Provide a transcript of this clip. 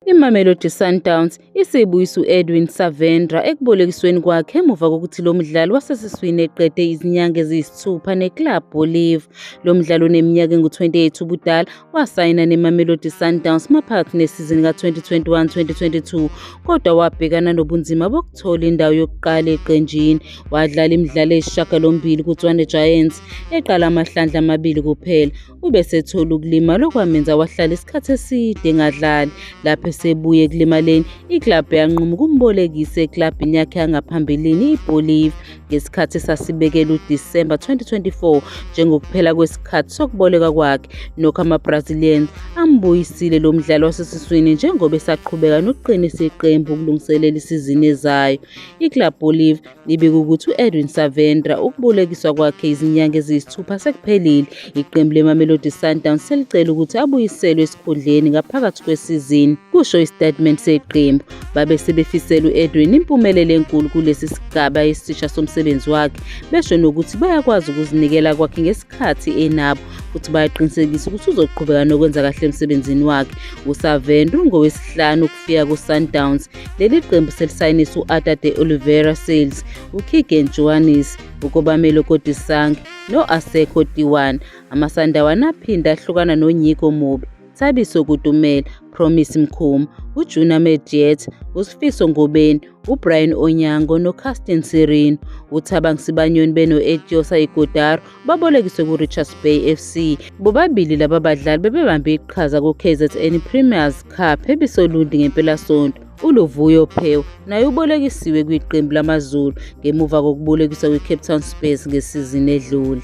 Imamelodi Sundowns isibuyisa u-Edwin Savendra ekubolekisweni kwakhe emuva kokuthi lo mdlali wasesiswini eqede izinyanga eziyisithupha neClub Bolívar. Lo mdlali oneminyaka engu-28 ubudala wasayina neMamelodi Sundowns maphakathi nesizini ka-2021-2022 kodwa wabhekana nobunzima bokuthola indawo yokuqala eqenjini. Wadlala imidlalo eyisishiyagalombili kuTshwane Giants, eqala amahlandla amabili kuphela. Ubesethola ukulimala okwamenza wahlala isikhathi eside engadlali. Lapho esebuye ekulimaleni, iklabhu yanquma ukumbolekisa eklabhini yakhe yangaphambilini iBolívar ngesikhathi esasibekela uDisemba 2024 njengokuphela kwesikhathi sokuboleka kwakhe. Nokho ama-Brazilians ambuyisile lo mdlali wasesiswini njengoba esaqhubeka nokuqinisa iqembu ukulungiselela isizini ezayo. iClub Bolívar ibika ukuthi u-Edwin Savendra ukubolekiswa kwakhe izinyanga eziyisithupha sekuphelile. Iqembu leMamelodi Sundowns selicela ukuthi abuyiselwe esikhundleni ngaphakathi kwesizini. Kusho isitatimende seqembu, babe sebefisela u-Edwin impumelelo enkulu kulesi sigaba esisha somsebenzi wakhe, besho nokuthi bayakwazi ukuzinikela kwakhe ngesikhathi enabo futhi bayaqinisekisa ukuthi uzoqhubeka nokwenza kahle emsebenzini wakhe. USavendra ungowesihlanu ukufika kuSundowns. Leli qembu selisayinisa u-Arthur de Oliveira Salles, uKeegan Johannes, uKobamelo Kodisang no-Asekho Tiwana. AmaSundown aphinda ahlukana noNyiko Mobe, Thabiso Kutumela, Promise Mkhuma, uJunior Mediet, uSifiso Ngobeni, uBrian Onyango noCaston Sirino. uThabang Sibanyoni beno-Etiosa Ighodaro babolekiswe kuRichards Bay FC. Bobabili laba badlali bebebambe iqhaza ku-KZN Premier's Cup ebisolundi ngempelasonto. uLuvuyo Phewa naye ubolekisiwe kwiqembu lamaZulu ngemuva kokubolekiswa kwiCape Town Spurs ngesizini edlule.